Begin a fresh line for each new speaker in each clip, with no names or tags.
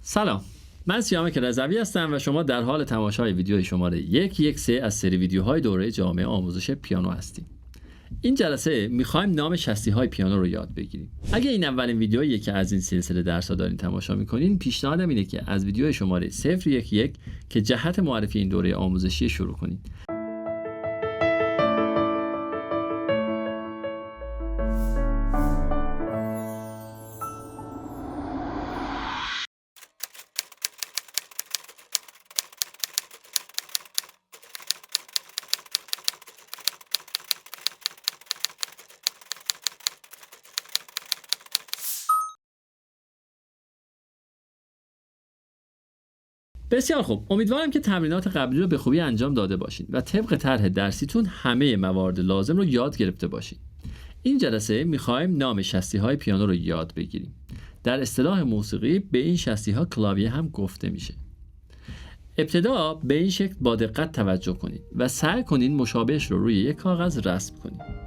سلام، من سیامک رضوی هستم و شما در حال تماشای ویدیوی شماره 113 از سری ویدیوهای دوره جامعه آموزش پیانو هستیم. این جلسه میخوایم نام شستی‌های پیانو رو یاد بگیریم. اگه این اولین ویدیوییه که از این سلسله درس‌ها دارین تماشا میکنین، پیشنهادم اینه که از ویدیوی شماره 011 که جهت معرفی این دوره آموزشی شروع کنین. بسیار خوب، امیدوارم که تمرینات قبلی رو به خوبی انجام داده باشین و طبق طرح درسیتون همه موارد لازم رو یاد گرفته باشین. این جلسه میخوایم نام شستی‌های پیانو رو یاد بگیریم. در اصطلاح موسیقی به این شستی‌ها کلاویه هم گفته میشه. ابتدا به این شکل با دقت توجه کنید و سعی کنید مشابهش رو روی یک کاغذ رسم کنید.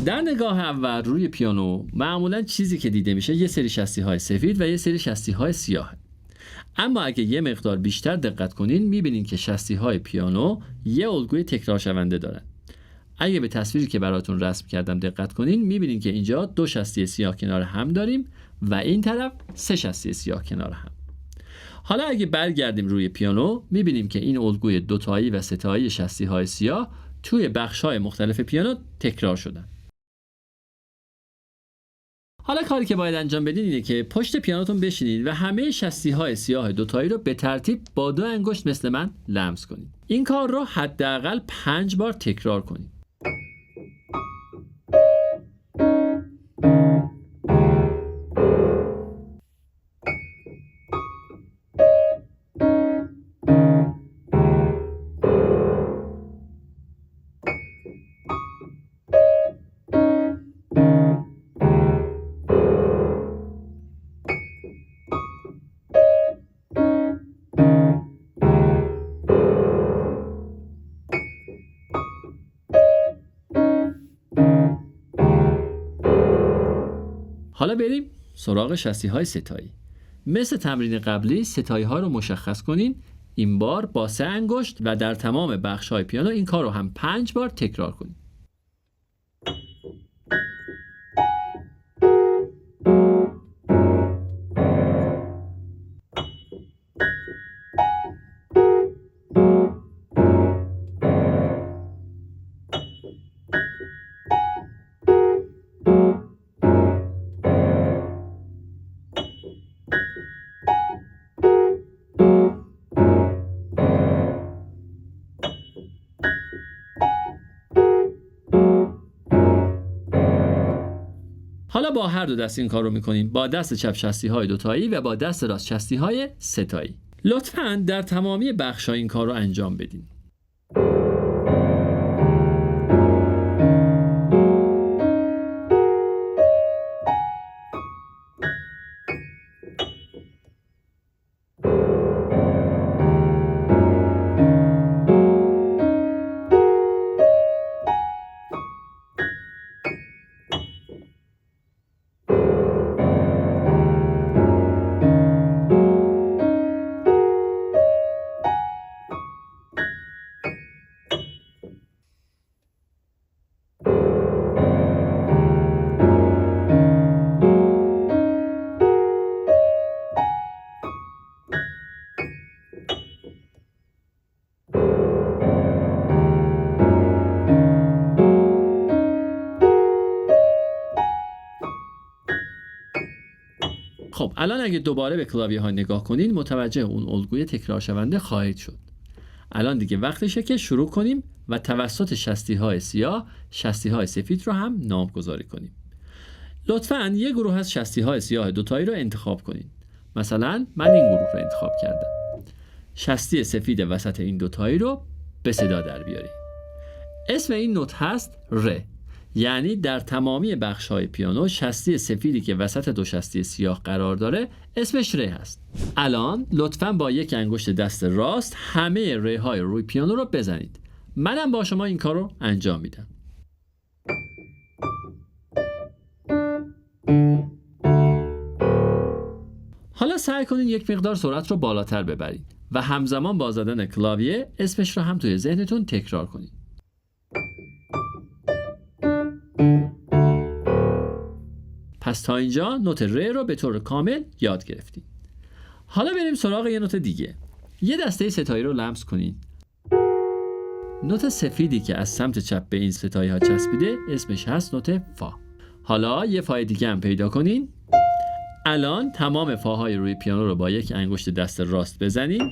در نگاه اول روی پیانو معمولا چیزی که دیده میشه یه سری شستی‌های سفید و یه سری شستی‌های سیاه. اما اگه یه مقدار بیشتر دقت کنین میبینین که شستی‌های پیانو یه الگوی تکرار شونده دارن. اگه به تصویری که براتون رسم کردم دقت کنین میبینین که اینجا 2 شستی سیاه کنار هم داریم و این طرف 3 شستی سیاه کنار هم. حالا اگه برگردیم روی پیانو میبینیم که این الگوی دوتایی و ستایی شستی‌های سیاه توی بخش‌های مختلف پیانو تکرار شدن. حالا کاری که باید انجام بدین اینه که پشت پیانوتون بشینید و همه شستی‌های سیاه دوتایی رو به ترتیب با 2 انگشت مثل من لمس کنید. این کار رو حداقل 5 بار تکرار کنید. حالا بریم سراغ شستی‌های ستایی. مثل تمرین قبلی ستایی‌ها رو مشخص کنین. این بار با 3 انگشت و در تمام بخش‌های پیانو این کار رو هم 5 بار تکرار کنین. حالا با هر دو دست این کار رو میکنیم، با دست چپ شستی‌های دوتایی و با دست راست شستی‌های ستایی. لطفاً در تمامی بخش‌ها این کار رو انجام بدین. خب الان اگه دوباره به کلاویه ها نگاه کنین متوجه اون الگوی تکرار شونده خواهید شد. الان دیگه وقتشه که شروع کنیم و توسط شستی‌های سیاه شستی‌های سفید رو هم نامگذاری کنیم. لطفاً یه گروه از شستی‌های سیاه دوتایی رو انتخاب کنین. مثلا من این گروه رو انتخاب کردم. شستی سفید وسط این دوتایی رو به صدا در بیاریم. اسم این نوت هست ر. یعنی در تمامی بخش‌های پیانو شستی سفیدی که وسط دو شستی سیاه قرار داره اسمش ر هست. الان لطفاً با یک انگشت دست راست همه رهای روی پیانو رو بزنید. منم با شما این کار رو انجام میدم. حالا سعی کنین یک مقدار سرعت رو بالاتر ببرید و همزمان با زدن کلاویه اسمش رو هم توی ذهنتون تکرار کنید. پس تا اینجا نوت ر رو به طور کامل یاد گرفتیم. حالا بریم سراغ یه نوت دیگه. یه دسته ستایی رو لمس کنین. نوت سفیدی که از سمت چپ به این ستایی ها چسبیده اسمش هست نوت فا. حالا یه فای دیگه هم پیدا کنین. الان تمام فاهای روی پیانو رو با یک انگشت دست راست بزنین.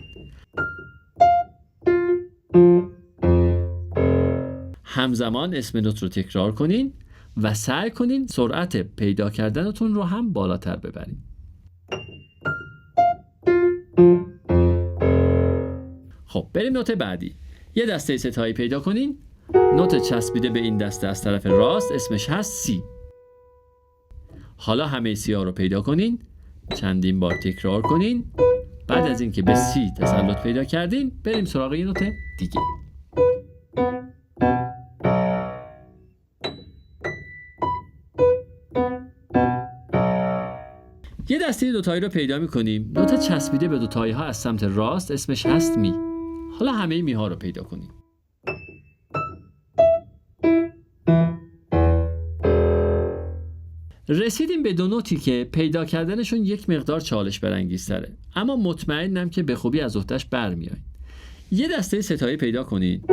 همزمان اسم نوت رو تکرار کنین و سعی کنین سرعت پیدا کردنتون رو هم بالاتر ببرین. خب بریم نوت بعدی. یه دسته ستایی پیدا کنین. نوت چسبیده به این دسته از طرف راست اسمش هست سی. حالا همه سی ها رو پیدا کنین. چندین بار تکرار کنین. بعد از اینکه به سی تسلط پیدا کردین بریم سراغ یه نوت دیگه. یه دسته دوتایی رو پیدا می‌کنیم. نوت چسبیده به دوتایی ها از سمت راست اسمش هست می. حالا همه می ها رو پیدا کنیم. رسیدیم به دو نوتی که پیدا کردنشون یک مقدار چالش برانگیزتره، اما مطمئنم که به خوبی از عهده‌اش برمیایید. یه دسته ستایی پیدا کنید.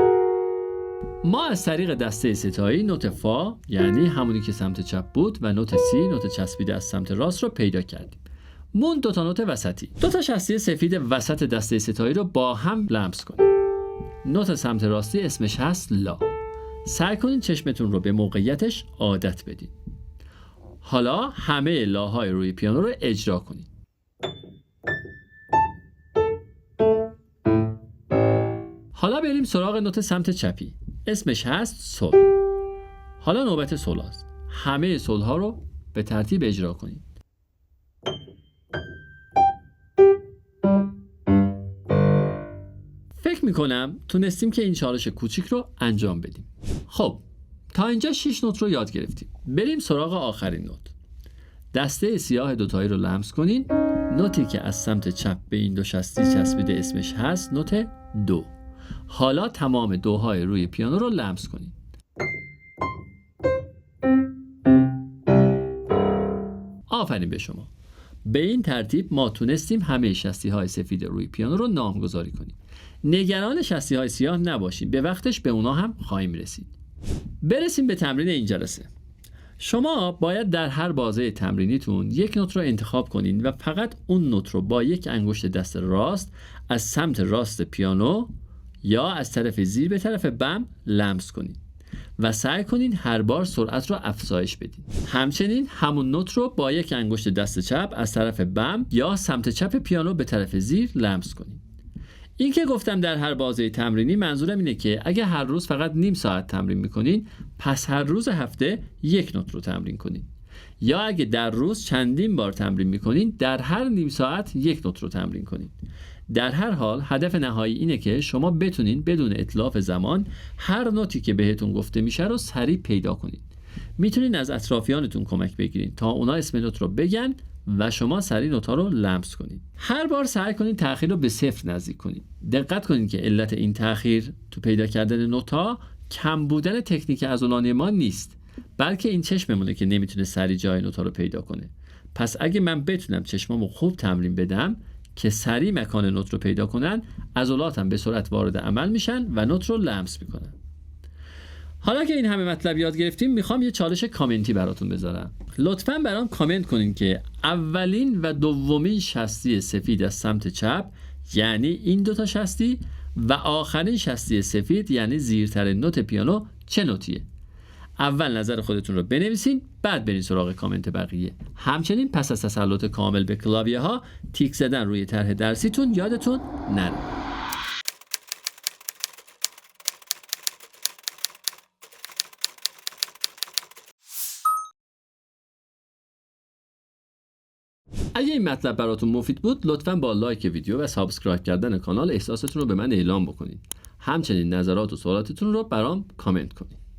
ما از طریق دسته ستایی نوت فا یعنی همونی که سمت چپ بود و نوت سی نوت چسبیده از سمت راست رو پیدا کردیم. مون دوتا نوت وسطی. دوتا شستی سفید وسط دسته ستایی رو با هم لمس کنید. نوت سمت راستی اسمش هست لا. سعی کنید چشمتون رو به موقعیتش عادت بدین. حالا همه لاهای روی پیانو رو اجرا کنید. حالا بریم سراغ نوت سمت چپی. اسمش هست سل. حالا نوبت سل هست. همه سل ها رو به ترتیب اجرا کنید. فکر میکنم تونستیم که این چالش کوچیک رو انجام بدیم. خب تا اینجا 6 نوت رو یاد گرفتیم. بریم سراغ آخرین نوت. دسته سیاه دوتایی رو لمس کنین. نوتی که از سمت چپ به این دو شستی چسبیده اسمش هست نوت دو. حالا تمام دوهای روی پیانو رو لمس کنین. آفرین به شما. به این ترتیب ما تونستیم همه شستی‌های سفید روی پیانو رو نامگذاری کنیم. نگران شستی‌های سیاه نباشید. به وقتش به اونا هم خواهیم رسید. برسیم به تمرین این جلسه. شما باید در هر بازه تمرینیتون یک نوت رو انتخاب کنین و فقط اون نوت رو با یک انگشت دست راست از سمت راست پیانو یا از طرف زیر به طرف بم لمس کنید و سعی کنین هر بار سرعت رو افزایش بدین. همچنین همون نوت رو با یک انگشت دست چپ از طرف بم یا سمت چپ پیانو به طرف زیر لمس کنین. این که گفتم در هر بازه تمرینی، منظورم اینه که اگه هر روز فقط نیم ساعت تمرین میکنین، پس هر روز هفته یک نوت رو تمرین کنین. یا اگه در روز چندین بار تمرین میکنین، در هر نیم ساعت یک نوت رو تمرین کنین. در هر حال هدف نهایی اینه که شما بتونین بدون اتلاف زمان هر نوتی که بهتون گفته میشه رو سریع پیدا کنین. میتونین از اطرافیانتون کمک بگیرین تا اونا اسم نوت رو بگن و شما سریع نوت‌ها رو لمس کنید. هر بار سعی کنید تأخیر رو به صفر نزدیک کنید. دقت کنید که علت این تأخیر تو پیدا کردن نوت‌ها کم بودن تکنیک عضلانی ما نیست، بلکه این چشممونه که نمیتونه سریع جای نوت‌ها رو پیدا کنه. پس اگه من بتونم چشمامو خوب تمرین بدم که سریع مکان نوت رو پیدا کنن، عضلاتم به سرعت وارد عمل میشن و نوت رو لمس میکنن. حالا که این همه مطلب یاد گرفتیم، میخوام یه چالش کامنتی براتون بذارم. لطفاً برام کامنت کنین که اولین و دومین شستی سفید از سمت چپ، یعنی این دوتا شستی، و آخرین شستی سفید یعنی زیرترین نوت پیانو چه نوتیه؟ اول نظر خودتون رو بنویسین، بعد برین سراغ کامنت بقیه. همچنین پس از تسلط کامل به کلاویه ها، تیک زدن روی طرح درسیتون یادتون نره. اگه این مطلب براتون مفید بود، لطفاً با لایک ویدیو و سابسکرایب کردن کانال احساستون رو به من اعلام بکنید. همچنین نظرات و سوالاتتون رو برام کامنت کنید.